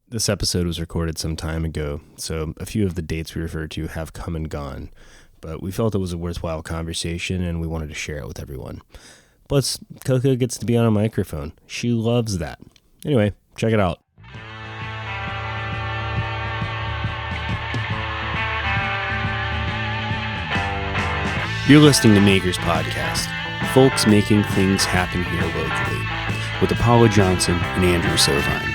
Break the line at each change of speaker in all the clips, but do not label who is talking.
This episode was recorded some time ago, so a few of the dates we referred to have come and gone, but we felt it was a worthwhile conversation and we wanted to share it with everyone. Plus, Coco gets to be on a microphone. She loves that. Anyway, check it out. You're listening to Makers Podcast, folks making things happen here locally, with Apollo Johnson and Andrew Sovine.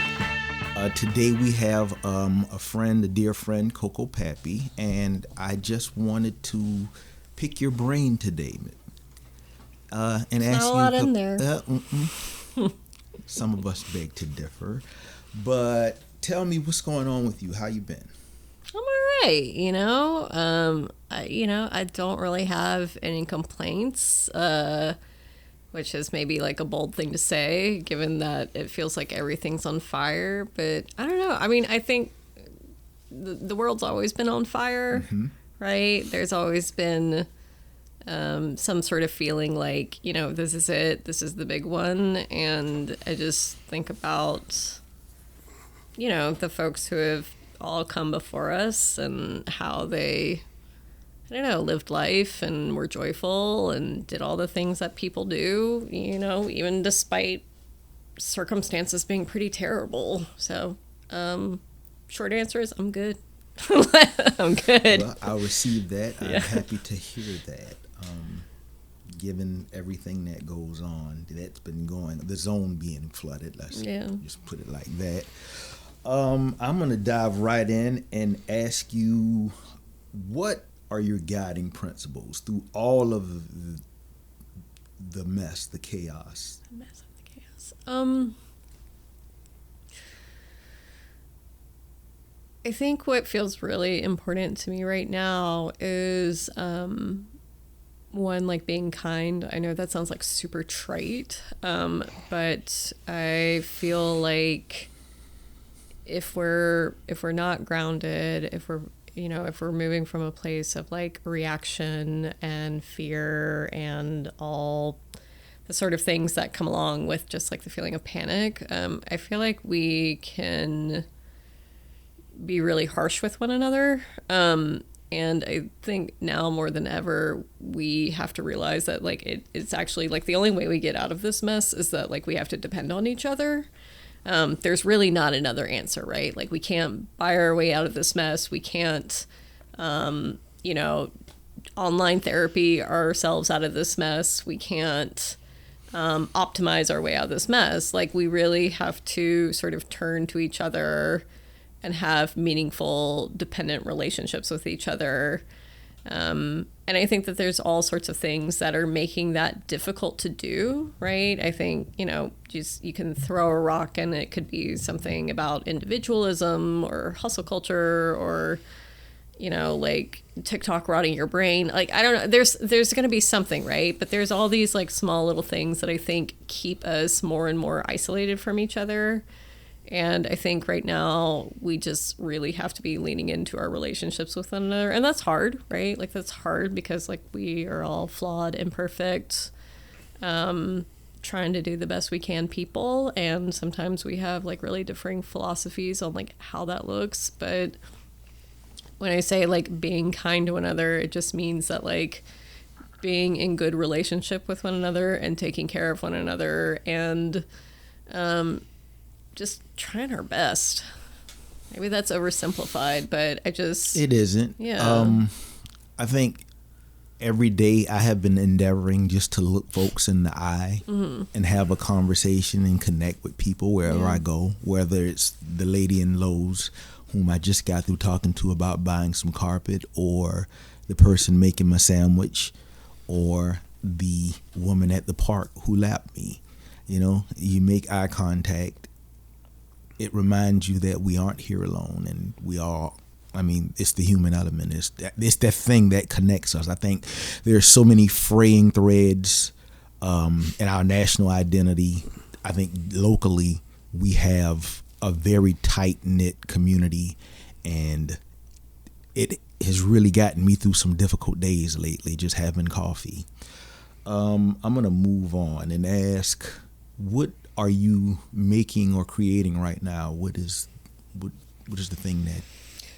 Today we have a dear friend, Coco Papy, and I just wanted to pick your brain today, and ask
not
you.
a lot in there.
Some of us beg to differ, but tell me what's going on with you. How you been?
I'm all right. I don't really have any complaints. Which is maybe like a bold thing to say, given that it feels like everything's on fire. But I don't know. I mean, I think the world's always been on fire, right? There's always been some sort of feeling like, this is it. This is the big one. And I just think about, the folks who have all come before us and how they lived life and were joyful and did all the things that people do, even despite circumstances being pretty terrible. So, short answer is I'm good. I'm good.
Well, I'll receive that.
Yeah.
I'm happy to hear that. Given everything that goes on, that's been going, the zone being flooded, let's just put it like that. I'm going to dive right in and ask you, what are your guiding principles through all of the mess, the chaos?
I think what feels really important to me right now is one, like being kind. I know that sounds like super trite, but I feel like if we're not grounded, if we're moving from a place of like reaction and fear and all the sort of things that come along with just like the feeling of panic, I feel like we can be really harsh with one another. And I think now more than ever, we have to realize that like it's actually like the only way we get out of this mess is that like we have to depend on each other. There's really not another answer, right? Like we can't buy our way out of this mess. We can't, online therapy ourselves out of this mess. We can't optimize our way out of this mess. Like we really have to sort of turn to each other and have meaningful, dependent relationships with each other. And I think that there's all sorts of things that are making that difficult to do, right? I think, you can throw a rock and it could be something about individualism or hustle culture or, like TikTok rotting your brain. Like, I don't know, there's going to be something, right? But there's all these like small little things that I think keep us more and more isolated from each other. And I think right now we just really have to be leaning into our relationships with one another. And that's hard, right? Like that's hard because like we are all flawed, imperfect, trying to do the best we can people. And sometimes we have like really differing philosophies on like how that looks. But when I say like being kind to one another, it just means that like being in good relationship with one another and taking care of one another and, just trying our best. Maybe that's oversimplified, but
It isn't.
Yeah.
I think every day I have been endeavoring just to look folks in the eye and have a conversation and connect with people wherever I go, whether it's the lady in Lowe's whom I just got through talking to about buying some carpet, or the person making my sandwich, or the woman at the park who lapped me. You make eye contact. It reminds you that we aren't here alone, and we all, it's the human element. It's that thing that connects us. I think there's so many fraying threads in our national identity. I think locally we have a very tight-knit community, and it has really gotten me through some difficult days lately, just having coffee. I'm going to move on and ask, what are you making or creating right now? What is what is the thing that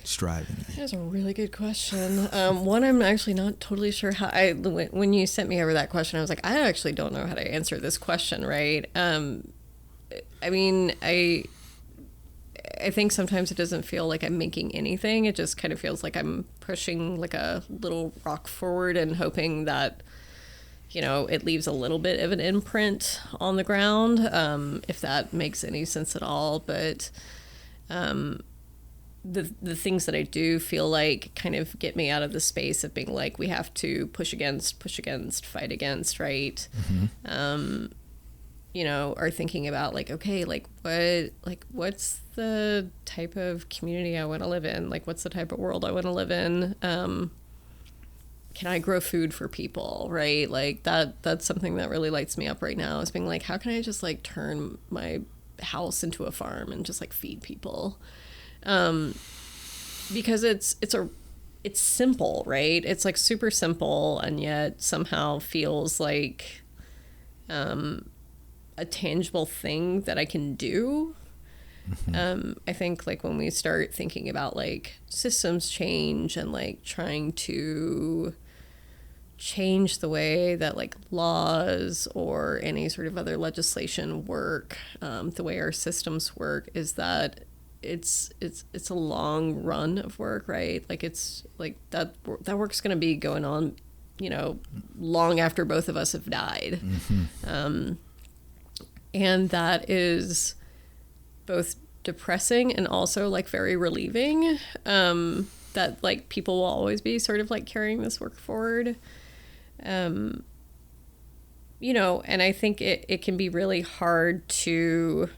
striving you?
That's a really good question. One, I'm actually not totally sure how when you sent me over that question, I was like, I actually don't know how to answer this question, right? I mean, I think sometimes it doesn't feel like I'm making anything. It just kind of feels like I'm pushing like a little rock forward and hoping that, you know, it leaves a little bit of an imprint on the ground, if that makes any sense at all. But the things that I do feel like kind of get me out of the space of being like, we have to push against, fight against, right?
Mm-hmm.
You know, are thinking about like, okay, what's the type of community I want to live in? Like, what's the type of world I want to live in? Can I grow food for people, right? Like that's something that really lights me up right now, is being like, how can I just like turn my house into a farm and just like feed people? Because it's simple, right? It's like super simple, and yet somehow feels like a tangible thing that I can do.
Mm-hmm.
I think like when we start thinking about like systems change and like trying to change the way that like laws or any sort of other legislation work, the way our systems work, is that it's a long run of work, right? Like it's like that work's going to be going on, you know, long after both of us have died.
Mm-hmm.
And that is both depressing and also like very relieving, that like people will always be sort of like carrying this work forward. You know, and I think it can be really hard to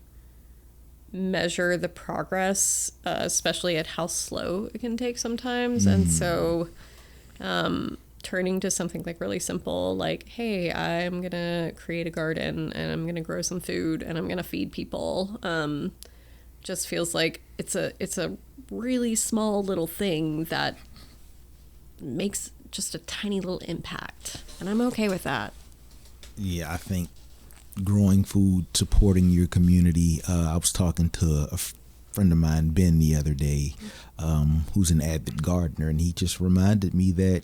measure the progress, especially at how slow it can take sometimes. And so turning to something like really simple, like, hey, I'm gonna create a garden and I'm gonna grow some food and I'm gonna feed people, just feels like it's a really small little thing that makes just a tiny little impact, and I'm okay with that.
Yeah, I think growing food, supporting your community. I was talking to a friend of mine, Ben, the other day, who's an avid gardener, and he just reminded me that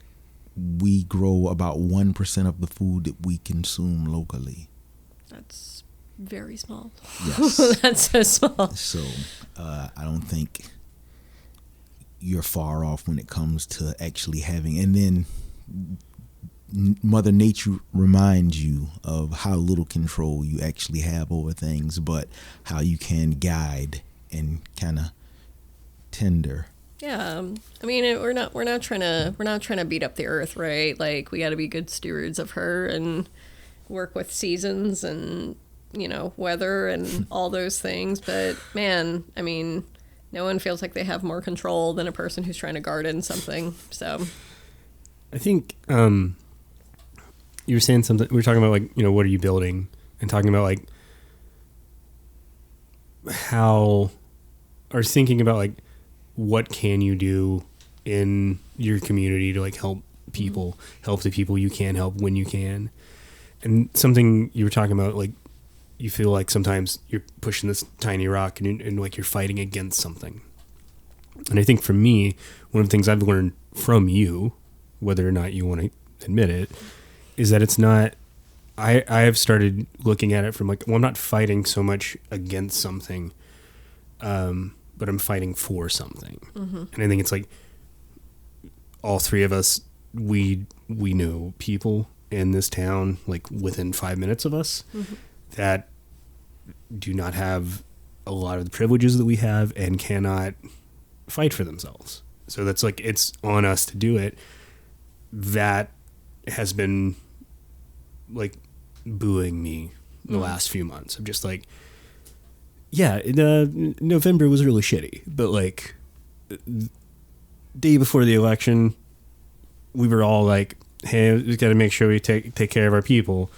we grow about 1% of the food that we consume locally.
That's very small.
Yes.
That's so small.
So I don't think you're far off when it comes to actually having, and then Mother Nature reminds you of how little control you actually have over things, but how you can guide and kind of tender.
Yeah, I mean, we're not trying to beat up the earth, right? Like, we got to be good stewards of her and work with seasons and, you know, weather and all those things. But man, I mean, no one feels like they have more control than a person who's trying to garden something. So,
I think you were saying something. We were talking about like, you know, what are you building, and talking about like how, or thinking about like, what can you do in your community to like help people, help the people you can help when you can. And something you were talking about, like, you feel like sometimes you're pushing this tiny rock and like you're fighting against something. And I think for me, one of the things I've learned from you, whether or not you want to admit it, is that it's not, I have started looking at it from like, well, I'm not fighting so much against something, but I'm fighting for something. Mm-hmm. And I think it's like all three of us, we know people in this town, like within 5 minutes of us, that do not have a lot of the privileges that we have and cannot fight for themselves. So that's like, it's on us to do it. That has been like booing me the last few months. I'm just like, yeah, November was really shitty, but like day before the election, we were all like, hey, we got to make sure we take care of our people.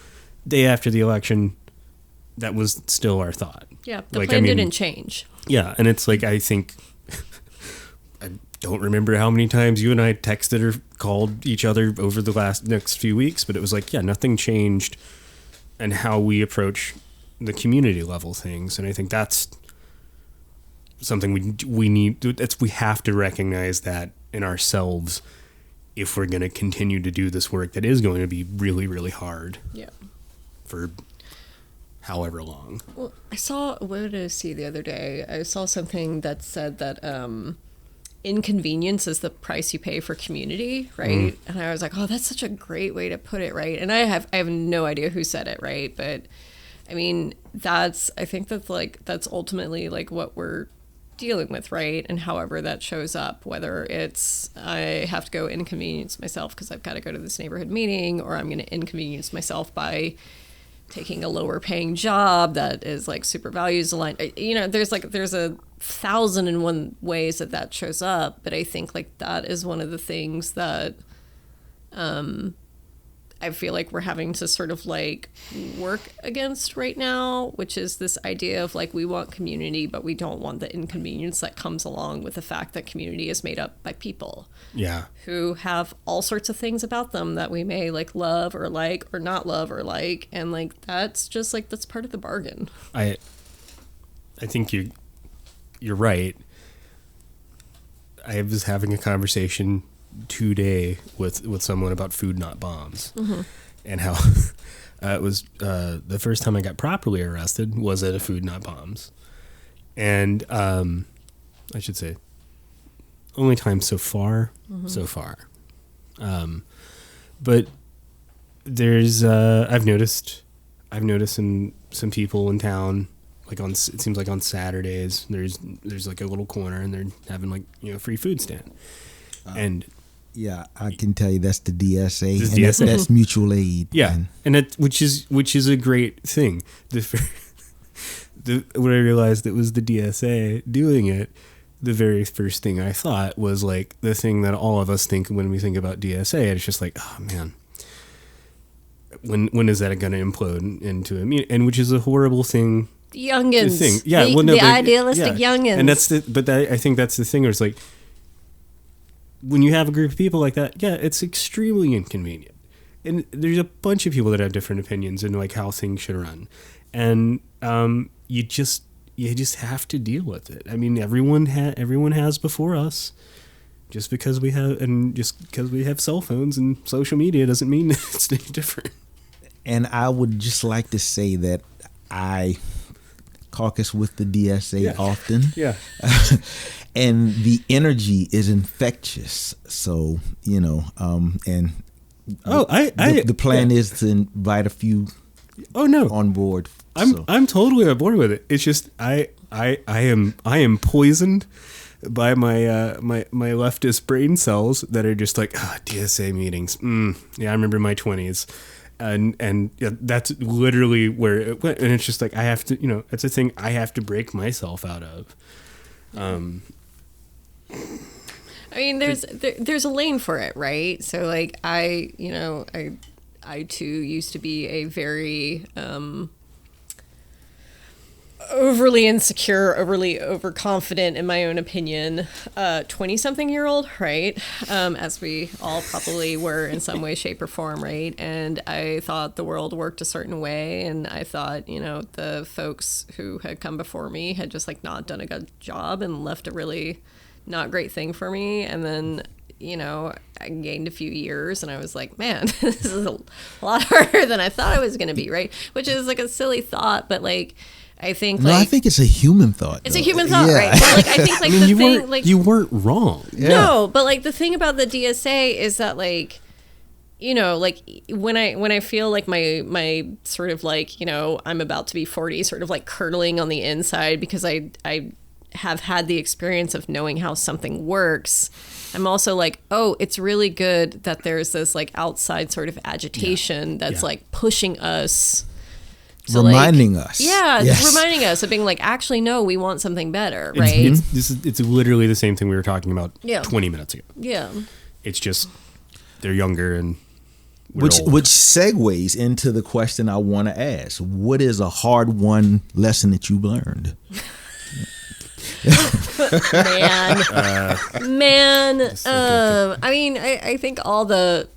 Day after the election, that was still our thought.
Yeah, the plan didn't change.
Yeah, and it's like, I think, I don't remember how many times you and I texted or called each other over the next few weeks, but it was like, yeah, nothing changed in how we approach the community level things. And I think that's something we need. We have to recognize that in ourselves if we're going to continue to do this work that is going to be really, really hard.
Yeah.
For however long.
Well, what did I see the other day? I saw something that said that inconvenience is the price you pay for community, right? And I was like, oh, that's such a great way to put it, right? And I have no idea who said it, right? But I mean, I think that's ultimately like what we're dealing with, right? And however that shows up, whether it's I have to go inconvenience myself because I've got to go to this neighborhood meeting, or I'm going to inconvenience myself by taking a lower paying job that is like super values aligned. There's 1,001 ways that shows up, but I think like that is one of the things that I feel like we're having to sort of like work against right now, which is this idea of like we want community, but we don't want the inconvenience that comes along with the fact that community is made up by people.
Yeah.
Who have all sorts of things about them that we may like love or not love or like, and like that's just like that's part of the bargain.
I think you're right. I was having a conversation today with someone about food not bombs, and how it was the first time I got properly arrested was at a food not bombs, and I should say only time so far, but there's I've noticed some people in town, like it seems like on Saturdays there's like a little corner and they're having like free food stand, and
yeah, I can tell you that's the DSA.
This
and
DSA?
That's mutual aid.
Yeah, and that which is a great thing. When I realized it was the DSA doing it, the very first thing I thought was like the thing that all of us think when we think about DSA. And it's just like, oh man, when is that going to implode into and which is a horrible thing.
Youngins,
yeah,
the idealistic youngins,
and I think that's the thing. Where it's like, when you have a group of people like that, yeah, it's extremely inconvenient. And there's a bunch of people that have different opinions and like how things should run. And you just have to deal with it. I mean, everyone has before us. Just because we have cell phones and social media doesn't mean it's any different.
And I would just like to say that I caucus with the DSA often.
Yeah.
And the energy is infectious. So, and the plan is to invite a few on board.
I'm totally on board with it. It's just I am poisoned by my my leftist brain cells that are just like DSA meetings. Yeah, I remember my 20s. And that's literally where it went. And it's just like I have to, it's a thing I have to break myself out of.
I mean, there's a lane for it, right? So like I too used to be a very overly insecure, overly overconfident in my own opinion, 20-something-year-old, right? As we all probably were in some way, shape, or form, right? And I thought the world worked a certain way, and I thought, the folks who had come before me had just like not done a good job and left a really not great thing for me. And then I gained a few years and I was like, man, this is a lot harder than I thought it was going to be, right? Which is like a silly thought, but like I think
I think it's a human thought.
It's a human thought, right? But like I think like
you weren't wrong.
Yeah. No, but like the thing about the DSA is that like like when I feel like my sort of like, I'm about to be 40, sort of like curdling on the inside because I have had the experience of knowing how something works. I'm also like, oh, it's really good that there's this like outside sort of agitation that's like pushing us.
Reminding us.
Yeah, reminding us of being like, actually, no, we want something better, right?
It's literally the same thing we were talking about 20 minutes ago.
Yeah.
It's just they're younger and
which segues into the question I want to ask. What is a hard-won lesson that you learned?
Man. I mean, I think all the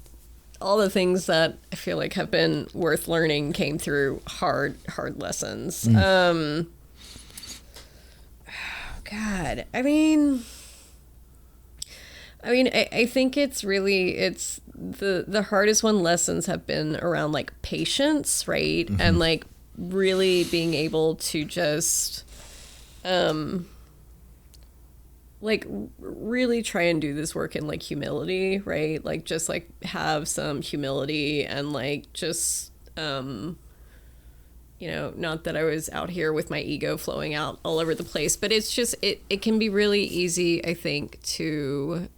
things that I feel like have been worth learning came through hard lessons. God. I think it's the hardest lessons have been around like patience, right? Mm-hmm. And like really being able to just like really try and do this work in like humility, right? Like just like have some humility and like just not that I was out here with my ego flowing out all over the place, but it's just, it can be really easy, I think, to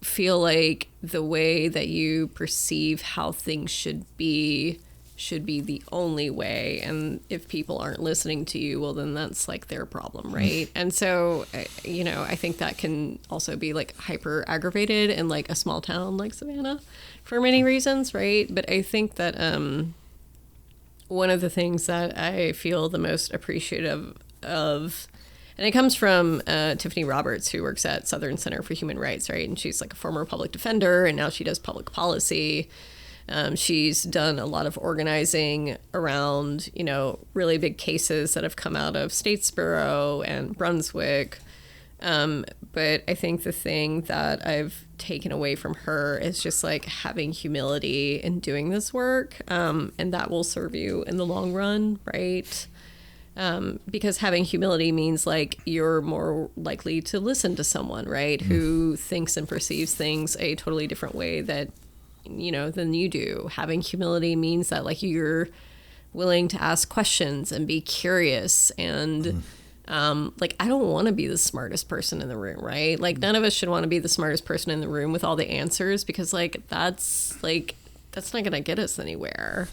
feel like the way that you perceive how things should be the only way. And if people aren't listening to you, well, then that's like their problem, right? And so, I think that can also be like hyper aggravated in like a small town like Savannah for many reasons, right? But I think that one of the things that I feel the most appreciative of, and it comes from Tiffany Roberts, who works at Southern Center for Human Rights, right? And she's like a former public defender, and now she does public policy. She's done a lot of organizing around, really big cases that have come out of Statesboro and Brunswick. But I think the thing that I've taken away from her is just like having humility in doing this work. And that will serve you in the long run, right? Because having humility means like you're more likely to listen to someone, right? Who thinks and perceives things a totally different way than you do. Having humility means that like you're willing to ask questions and be curious and like I don't want to be the smartest person in the room, right? Like none of us should want to be the smartest person in the room with all the answers, because like that's not gonna get us anywhere.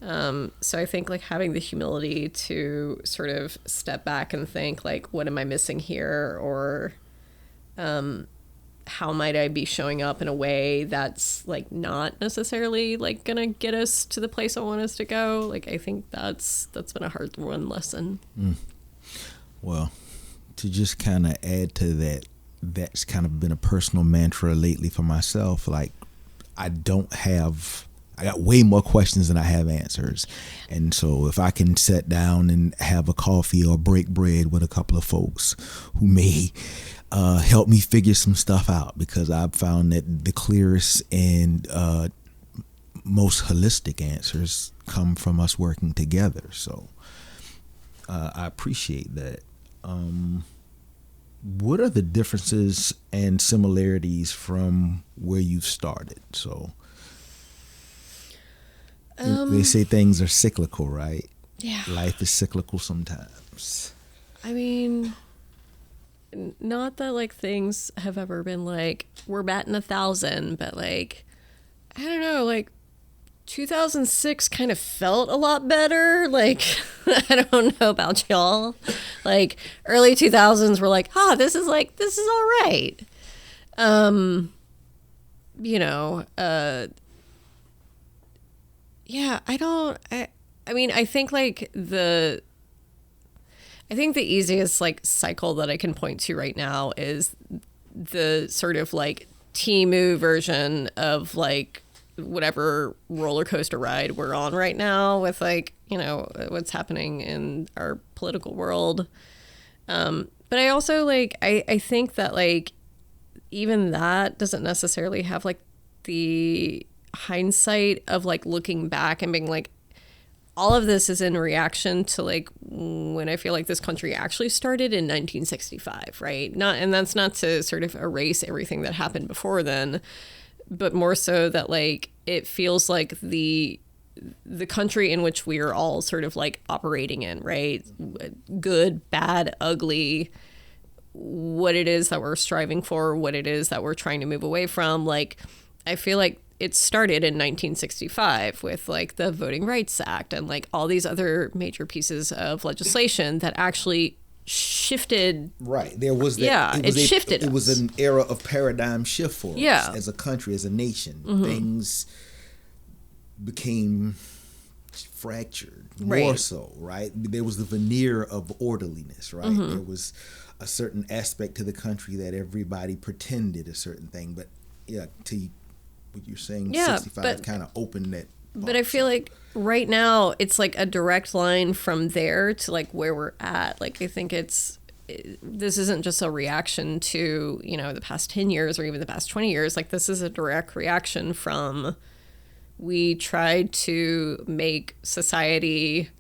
So I think like having the humility to sort of step back and think like, what am I missing here? Or how might I be showing up in a way that's like not necessarily like gonna get us to the place I want us to go? Like I think that's been a hard won lesson.
Well, to just kind of add to that, that's kind of been a personal mantra lately for myself. Like I got way more questions than I have answers. And so if I can sit down and have a coffee or break bread with a couple of folks who may help me figure some stuff out, because I've found that the clearest and most holistic answers come from us working together. So I appreciate that. What are the differences and similarities from where you've started? So they say things are cyclical, right?
Yeah.
Life is cyclical sometimes.
I mean, not that like things have ever been like we're batting 1,000, but like I don't know, like 2006 kind of felt a lot better. Like I don't know about y'all. Like early 2000s were like, this is all right. Yeah, I mean, I think the easiest like cycle that I can point to right now is the sort of like Temu version of like whatever roller coaster ride we're on right now with like, what's happening in our political world. But I also like, I think that like, even that doesn't necessarily have like the hindsight of like looking back and being like, all of this is in reaction to like when I feel like this country actually started in 1965, right? And that's not to sort of erase everything that happened before then, but more so that like it feels like the country in which we are all sort of like operating in, right? Good, bad, ugly, what it is that we're striving for, what it is that we're trying to move away from. Like, I feel like it started in 1965 with like the Voting Rights Act and like all these other major pieces of legislation that actually shifted.
Right. There was that.
Yeah, it shifted.
It was an era of paradigm shift for
us
as a country, as a nation. Mm-hmm. Things became fractured more so, right? There was the veneer of orderliness, right? Mm-hmm. There was a certain aspect to the country that everybody pretended a certain thing, but yeah, to what you're saying, 65 kind of opened that
But I feel like right now it's like a direct line from there to like where we're at. Like I think this isn't just a reaction to, the past 10 years or even the past 20 years. Like this is a direct reaction from, we tried to make society,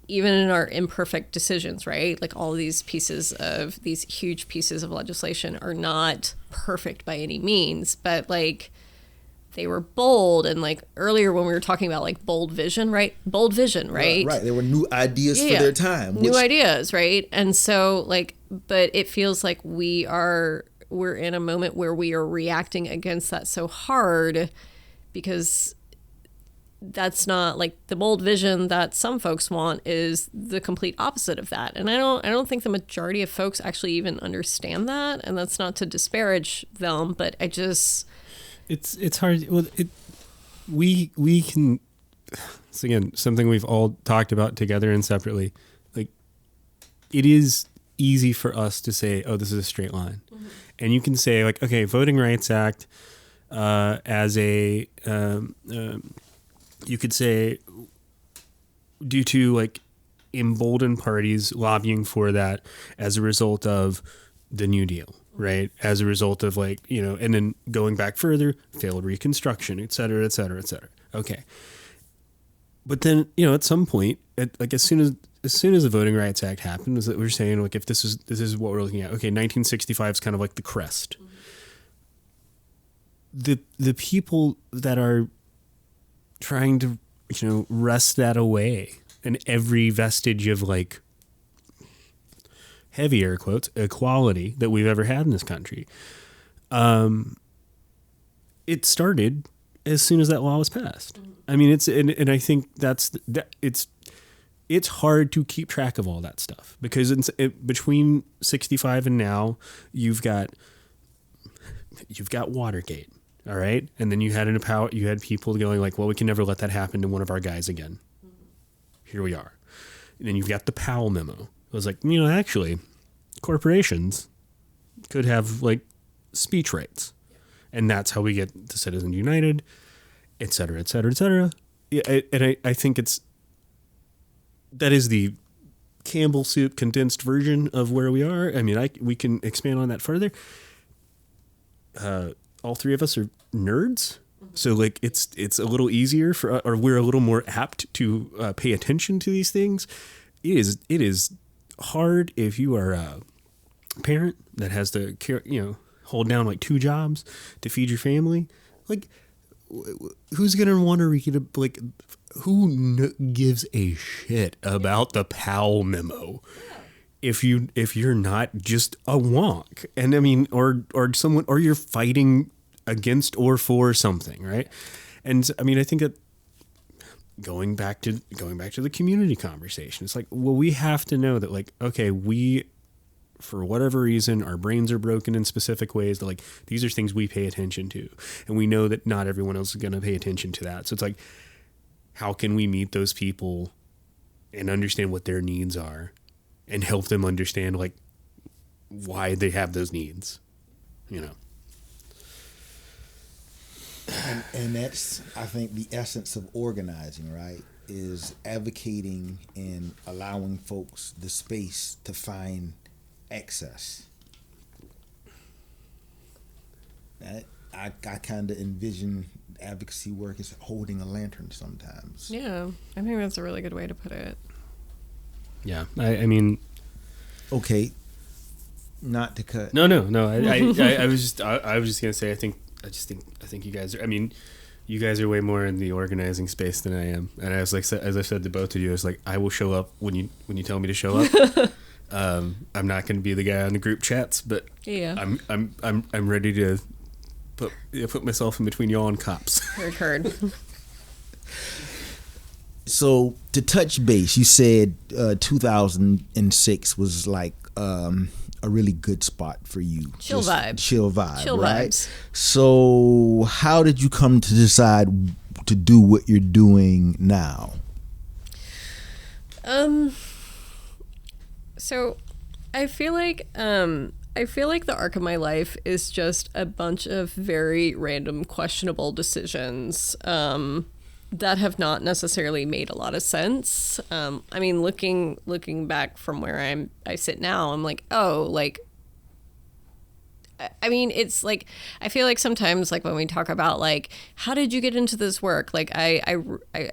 even in our imperfect decisions, right? Like all these huge pieces of legislation are not perfect by any means, but like they were bold. And like earlier when we were talking about like bold vision, right? Bold vision, right?
Right. There were new ideas for their time.
New ideas, right? And so like, but it feels like we're in a moment where we are reacting against that so hard, because that's not like the bold vision that some folks want is the complete opposite of that. And I don't think the majority of folks actually even understand that. And that's not to disparage them, but I just...
It's hard. Well, we can. It's again something we've all talked about together and separately. Like, it is easy for us to say, "Oh, this is a straight line," and you can say, like, "Okay, Voting Rights Act," as a you could say, due to like emboldened parties lobbying for that as a result of the New Deal. Right. As a result of like, and then going back further, failed Reconstruction, et cetera, et cetera, et cetera. Okay. But then, at some point, as soon as the Voting Rights Act happened, was that we're saying, like, if this is what we're looking at. Okay. 1965 is kind of like the crest. The people that are trying to, wrest that away and every vestige of like, heavy air quotes, equality that we've ever had in this country. It started as soon as that law was passed. I mean, and I think it's hard to keep track of all that stuff because between 65 and now, you've got Watergate, all right, and then you had people going like, well, we can never let that happen to one of our guys again. Here we are, and then you've got the Powell memo. It was like, actually, corporations could have like speech rights, and that's how we get the Citizens United, et cetera, et cetera, et cetera. Yeah, I think that is the Campbell soup condensed version of where we are. I mean, we can expand on that further. All three of us are nerds. So like it's a little easier or we're a little more apt to pay attention to these things. It is hard if you are a parent that has to hold down like 2 jobs to feed your family. Like, who's gonna want to read who gives a shit about the Powell memo if you're not just a wonk? And I mean, or someone, or you're fighting against or for something, right? And I mean, I think that going back to the community conversation, it's like, well, we have to know that, like, okay, we, for whatever reason, our brains are broken in specific ways, that like these are things we pay attention to, and we know that not everyone else is going to pay attention to that. So it's like, how can we meet those people and understand what their needs are and help them understand like why they have those needs,
And that's, I think, the essence of organizing, right? Is advocating and allowing folks the space to find access. That I kind of envision advocacy work as holding a lantern sometimes.
Yeah, I think that's a really good way to put it.
Yeah, I mean,
okay, not to cut.
No. I was just gonna say, I think you guys are. I mean, you guys are way more in the organizing space than I am. And I was like, as I said to both of you, I was like, I will show up when you tell me to show up. I'm not going to be the guy on the group chats, but
yeah,
I'm ready to put myself in between y'all and cops.
Heard.
So to touch base, you said 2006 was like a really good spot for you.
Chill vibe,
right?
Vibes.
So how did you come to decide to do what you're doing now?
So I feel like the arc of my life is just a bunch of very random, questionable decisions. that have not necessarily made a lot of sense. I mean, looking back from where I sit now, I'm like, oh, like, I mean, it's like, I feel like sometimes, like, when we talk about, like, how did you get into this work? Like, I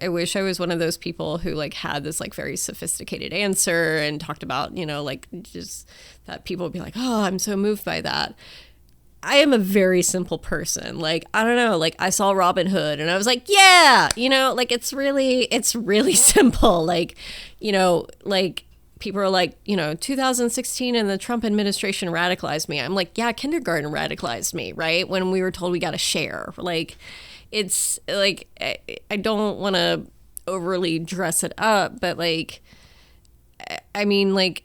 wish I was one of those people who, like, had this, like, very sophisticated answer and talked about, you know, like, just that people would be like, oh, I'm so moved by that. I am a very simple person. Like, I don't know, like, I saw Robin Hood and I was like, yeah, you know, like, it's really simple. Like, you know, like, people are like, you know, 2016 and the Trump administration radicalized me. I'm like, yeah, kindergarten radicalized me, right? When we were told we got to share. Like, it's like, I don't want to overly dress it up, but like, I mean, like,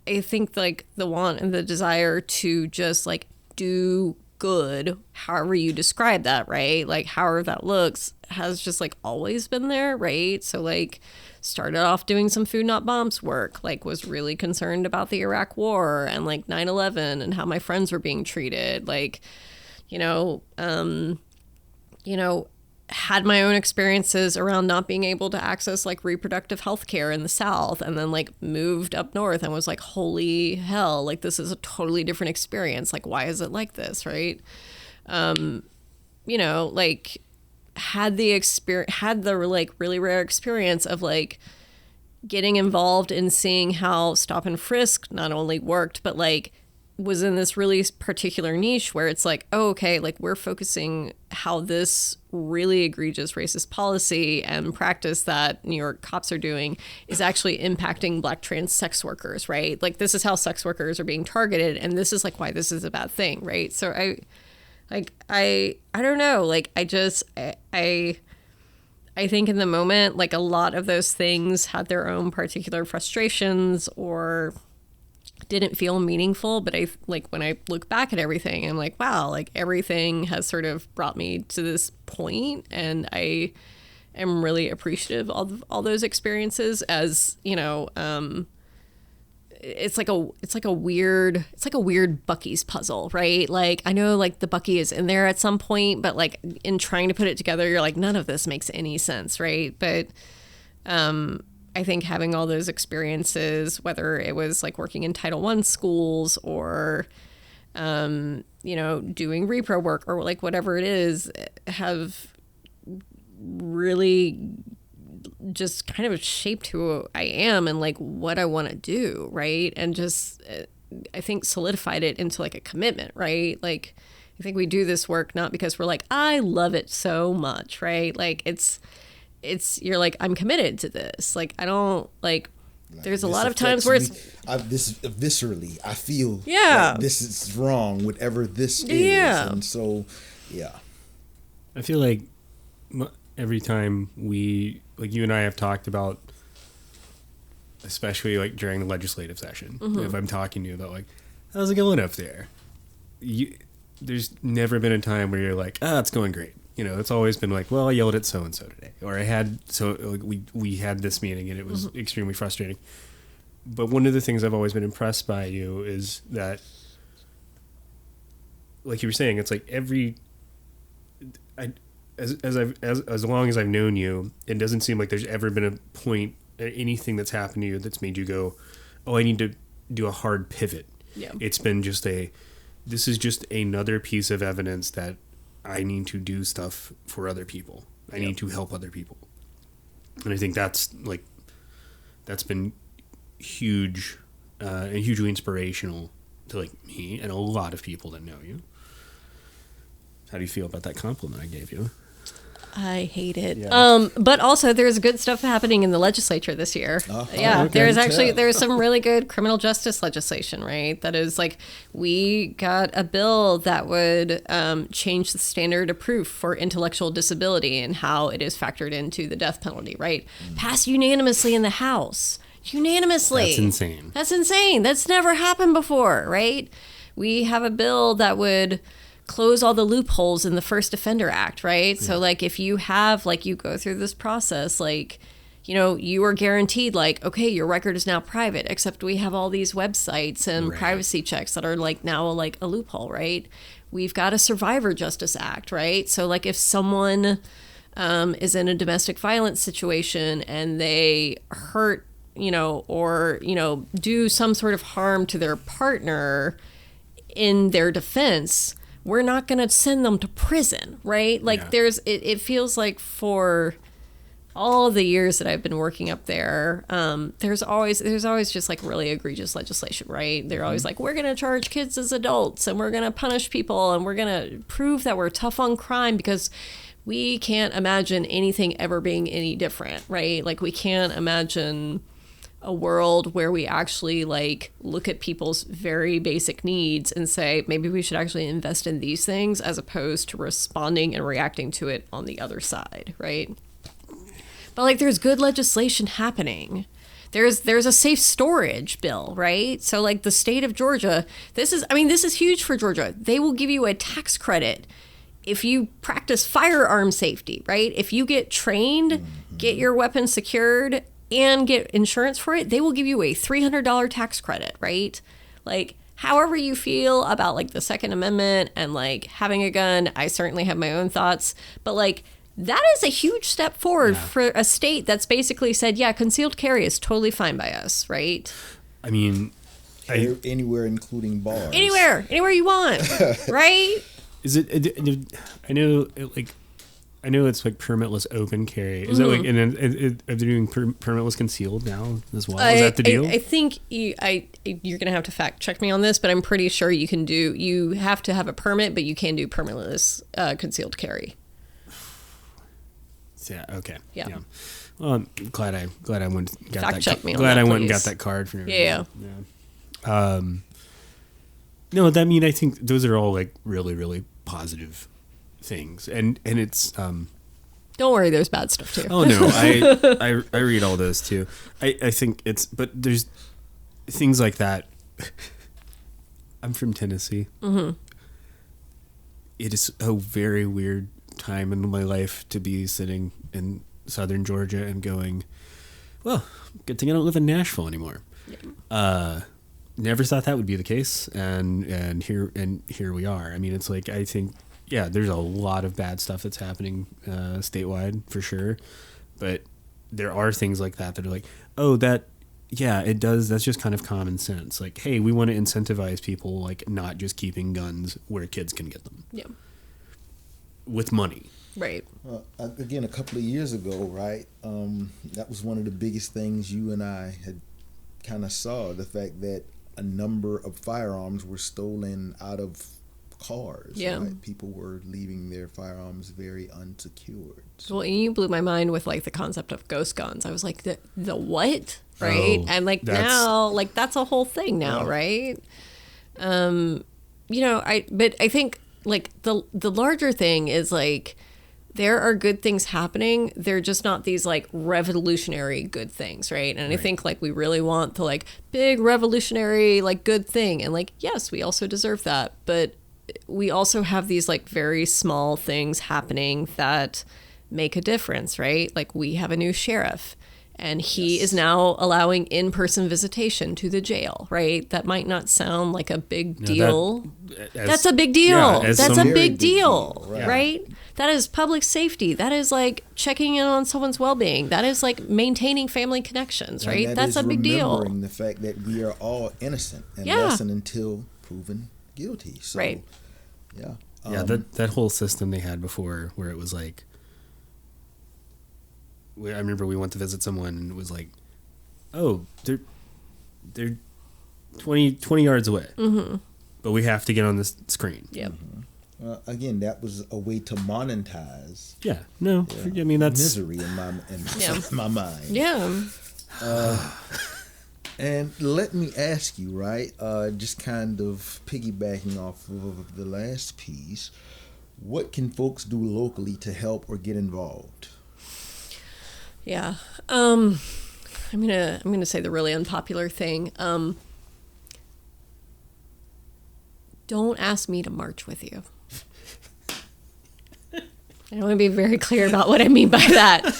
I think like the want and the desire to just like do good, however you describe that, right? Like, however that looks, has just like always been there, right? So like, started off doing some Food Not Bombs work, like was really concerned about the Iraq War and like 9/11 and how my friends were being treated, like, you know, had my own experiences around not being able to access like reproductive health care in the South, and then like moved up north and was like, holy hell, like this is a totally different experience. Like, why is it like this, right? You know, like had the like really rare experience of like getting involved in seeing how stop and frisk not only worked, but like was in this really particular niche where it's like, oh, okay, like we're focusing how this really egregious racist policy and practice that New York cops are doing is actually impacting Black trans sex workers, right? Like, this is how sex workers are being targeted, and this is like why this is a bad thing, right? So I don't know, like I think in the moment, like a lot of those things had their own particular frustrations or didn't feel meaningful, but I like when I look back at everything, I'm like, wow, like everything has sort of brought me to this point, and I am really appreciative of all those experiences. As you know, it's like a weird Bucky's puzzle, right? Like, I know like the Bucky is in there at some point, but like in trying to put it together, you're like, none of this makes any sense, right? But I think having all those experiences, whether it was like working in Title I schools or, you know, doing repro work or like whatever it is, have really just kind of shaped who I am and like what I want to do, right? And just, I think solidified it into like a commitment, right? Like, I think we do this work not because we're like, I love it so much, right? Like, it's you're like, I'm committed to this. Like, I don't like there's a lot of times where it's
this viscerally I feel
like
this is wrong, whatever this is. And so
I feel like every time we, like, you and I have talked about, especially like during the legislative session, if I'm talking to you about like, how's it going up there, there's never been a time where you're like, it's going great. You know, it's always been like, well, I yelled at so-and-so today. Or we had this meeting and it was extremely frustrating. But one of the things I've always been impressed by you is that, like you were saying, it's like as long as I've known you, it doesn't seem like there's ever been a point, anything that's happened to you that's made you go, oh, I need to do a hard pivot.
Yeah.
It's been just this is just another piece of evidence that I need to do stuff for other people. I need to help other people. And I think that's been huge and hugely inspirational to like me and a lot of people that know you. How do you feel about that compliment I gave you?
I hate it.
Yeah.
But also there's good stuff happening in the legislature this year.
Okay.
There's some really good criminal justice legislation, right? That is like, we got a bill that would change the standard of proof for intellectual disability and how it is factored into the death penalty, right? Passed unanimously in the House. Unanimously. That's insane. That's never happened before, right? We have a bill that would close all the loopholes in the First Offender Act, right? Yeah. So like, if you have, like, you go through this process, like, you know, you are guaranteed like, okay, your record is now private, except we have all these websites and privacy checks that are like now like a loophole, right? We've got a Survivor Justice Act, right? So like, if someone is in a domestic violence situation and they hurt, or, do some sort of harm to their partner in their defense, we're not going to send them to prison, right? Like it feels like for all the years that I've been working up there, there's always just like really egregious legislation, right? They're always like, we're going to charge kids as adults and we're going to punish people and we're going to prove that we're tough on crime because we can't imagine anything ever being any different, right? Like we can't imagine a world where we actually like look at people's very basic needs and say, maybe we should actually invest in these things as opposed to responding and reacting to it on the other side, right? But like there's good legislation happening. There's a safe storage bill, right? So like the state of Georgia, this is huge for Georgia. They will give you a tax credit if you practice firearm safety, right? If you get trained, get your weapon secured, and get insurance for it, they will give you a $300 tax credit, right? Like, however you feel about like the Second Amendment and like having a gun, I certainly have my own thoughts, but like that is a huge step forward for a state that's basically said, yeah, concealed carry is totally fine by us, right?
I mean,
anywhere, including bars.
Anywhere you want, right?
Is it? I know, I know it's like permitless open carry. Is that like, and then are they doing permitless concealed now as well? Is that the deal?
I think you're gonna have to fact check me on this, but I'm pretty sure you have to have a permit, but you can do permitless concealed carry.
Yeah. Okay.
Yeah.
Well, I'm glad I went and got
Fact
that.
check me on
glad
that,
I went and
please.
got that card for
Yeah.
No, I mean, I think those are all like really, really positive things, and it's.
Don't worry, there's bad stuff too.
Oh no, I read all those too. I think but there's things like that. I'm from Tennessee. Mm-hmm. It is a very weird time in my life to be sitting in southern Georgia and going, well, good thing I don't live in Nashville anymore. Yeah. Never thought that would be the case, and here we are. I mean, it's like, I think, yeah, there's a lot of bad stuff that's happening statewide for sure, but there are things like that are like, oh, that, yeah, it does. That's just kind of common sense. Like, hey, we want to incentivize people, like, not just keeping guns where kids can get them.
Yeah.
With money.
Right.
Again, a couple of years ago, right, that was one of the biggest things you and I had kind of saw, the fact that a number of firearms were stolen out of cars.
Yeah.
Right? People were leaving their firearms very unsecured. So.
Well, you blew my mind with like the concept of ghost guns. I was like, the what? Right.
Oh,
and like now, like that's a whole thing now, right? But I think like the larger thing is like, there are good things happening. They're just not these like revolutionary good things, right? And I think like we really want the like big revolutionary like good thing. And like, yes, we also deserve that. But we also have these like very small things happening that make a difference, right? Like we have a new sheriff and he is now allowing in-person visitation to the jail, right? That might not sound like a big deal. That's a big deal.
Yeah,
that's a big deal,
right?
Right? That is public safety. That is like checking in on someone's well-being. That is like maintaining family connections, right?
And
That's a big deal.
Remembering the fact that we are all innocent unless and until proven guilty. So,
Right.
Yeah.
Yeah, that whole system they had before where it was like, I remember we went to visit someone and it was like, oh, they're 20 yards away. Mm-hmm. But we have to get on this screen.
Yep.
Again, that was a way to monetize.
Yeah. No. I mean, that's
misery in my mind.
Yeah.
And let me ask you, right? Just kind of piggybacking off of the last piece, what can folks do locally to help or get involved?
Yeah. I'm gonna say the really unpopular thing. Don't ask me to march with you. I want to be very clear about what I mean by that.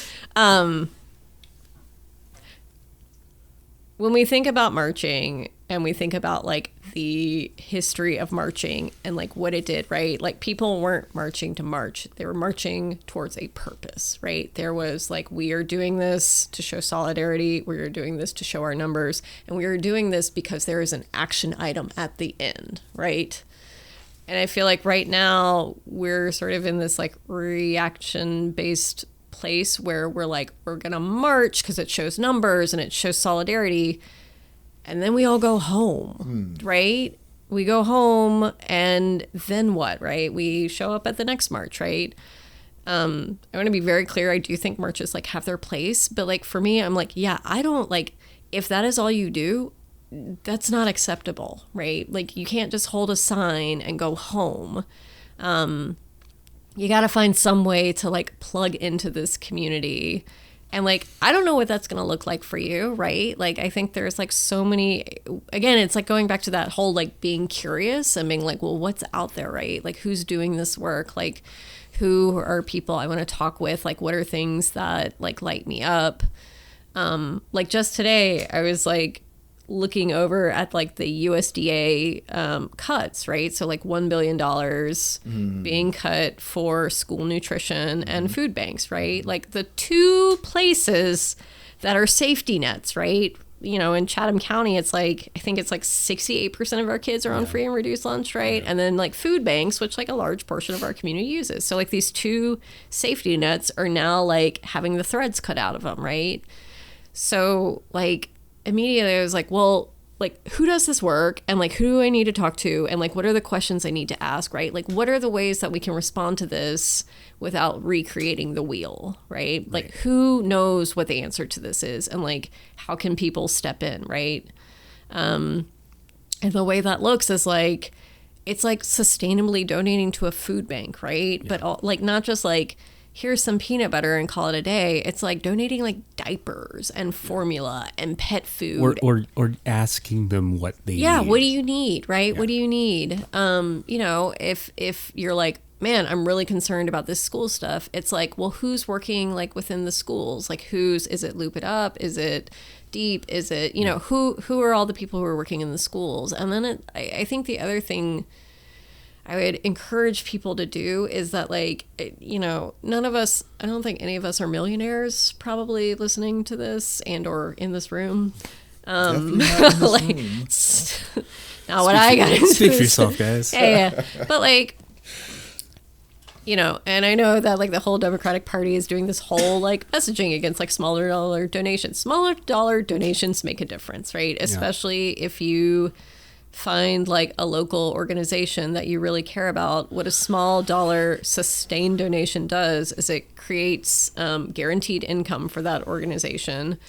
When we think about marching, and we think about like the history of marching and like what it did, right? Like people weren't marching to march. They were marching towards a purpose, right? There was like, we are doing this to show solidarity. We are doing this to show our numbers. And we are doing this because there is an action item at the end, right? And I feel like right now we're sort of in this like reaction based place where we're like, we're going to march because it shows numbers and it shows solidarity. And then we all go home, right? We go home and then what, right? We show up at the next march, right? I want to be very clear. I do think marches like have their place. But like for me, I'm like, yeah, I don't like, if that is all you do, that's not acceptable, right? Like you can't just hold a sign and go home. You got to find some way to like plug into this community. And like, I don't know what that's going to look like for you, right? Like, I think there's like so many, again, it's like going back to that whole like being curious and being like, well, what's out there, right? Like, who's doing this work? Like, who are people I want to talk with? Like, what are things that like light me up? Like just today, I was like looking over at like the USDA cuts, right? So like $1 billion being cut for school nutrition and food banks, right? Like the two places that are safety nets, right? You know, in Chatham County, it's like, I think it's like 68% of our kids are on free and reduced lunch, right? And then like food banks, which like a large portion of our community uses. So like these two safety nets are now like having the threads cut out of them, right? So like, immediately I was like, well, like who does this work and like who do I need to talk to and like what are the questions I need to ask, right? Like what are the ways that we can respond to this without recreating the wheel, right? Like who knows what the answer to this is and like how can people step in, right? And the way that looks is like it's like sustainably donating to a food bank, right? But like not just like here's some peanut butter and call it a day. It's like donating like diapers and formula and pet food.
Or asking them what they need.
Yeah, what do you need, right? Yeah. What do you need? You know, if you're like, man, I'm really concerned about this school stuff, it's like, well, who's working like within the schools? Like is it Loop It Up? Is it Deep? Is it, you know, who are all the people who are working in the schools? And then I think the other thing I would encourage people to do is that like, you know, none of us, I don't think any of us are millionaires probably listening to this and or in this room. Like, not what I got into.
Speak for yourself, guys.
Yeah. But like, you know, and I know that like the whole Democratic Party is doing this whole like messaging against like smaller dollar donations. Smaller dollar donations make a difference, right? Especially if you find like a local organization that you really care about. What a small dollar sustained donation does is it creates guaranteed income for that organization,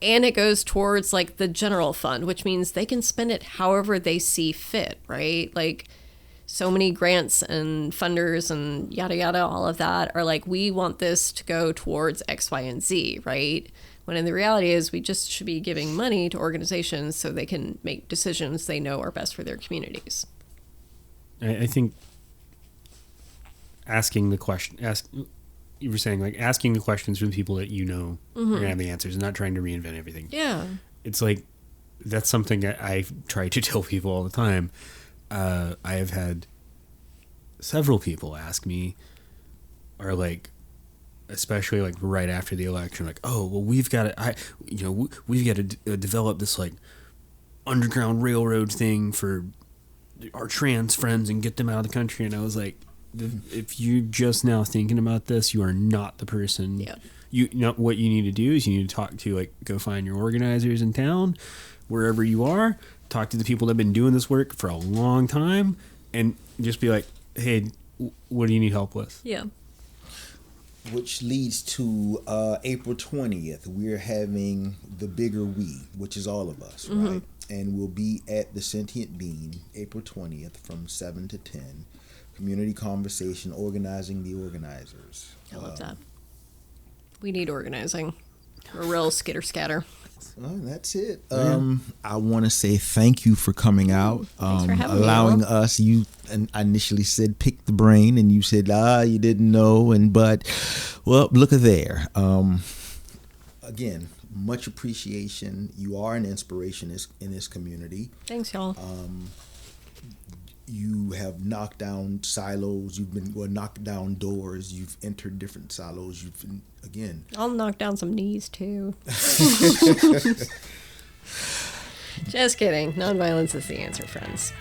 and it goes towards like the general fund, which means they can spend it however they see fit, right? Like so many grants and funders and yada yada, all of that are like, we want this to go towards X, Y, and Z, right? When in the reality is we just should be giving money to organizations so they can make decisions they know are best for their communities.
I think asking the question, you were saying like asking the questions from people that you know are going to have the answers and not trying to reinvent everything.
Yeah.
It's like, that's something that I try to tell people all the time. I have had several people ask me, or like, especially like right after the election, like, oh, well, we've got to develop this like underground railroad thing for our trans friends and get them out of the country. And I was like, if you're just now thinking about this, you are not the person.
Yeah.
You know what you need to do is you need to talk to like, go find your organizers in town, wherever you are, talk to the people that have been doing this work for a long time, and just be like, hey, what do you need help with?
Yeah.
Which leads to April 20th. We're having the Bigger We, which is all of us, right? And we'll be at the Sentient Bean, April 20th from 7 to 10. Community conversation, organizing the organizers.
I love that. We need organizing. We're real skitter-scatter.
Well, that's it. I want to say thank you for coming out,
Thanks for having
allowing
me,
us. You and I initially said pick the brain, and you said you didn't know, but well, look at there. Again, much appreciation. You are an inspiration in this community.
Thanks, y'all.
You have knocked down silos. Knocked down doors. You've entered different silos. You've been, again.
I'll knock down some knees too. Just kidding. Nonviolence is the answer, friends.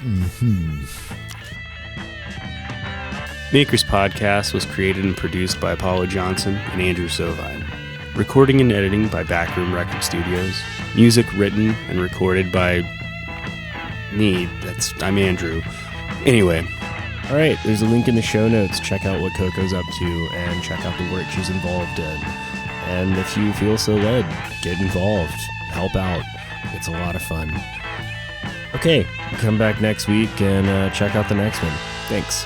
Makers Podcast was created and produced by Apollo Johnson and Andrew Sovine. Recording and editing by Backroom Record Studios. Music written and recorded by me. I'm Andrew. Anyway.
All right, there's a link in the show notes. Check out what Coco's up to and check out the work she's involved in. And if you feel so led, get involved. Help out. It's a lot of fun. Okay, come back next week and check out the next one. Thanks.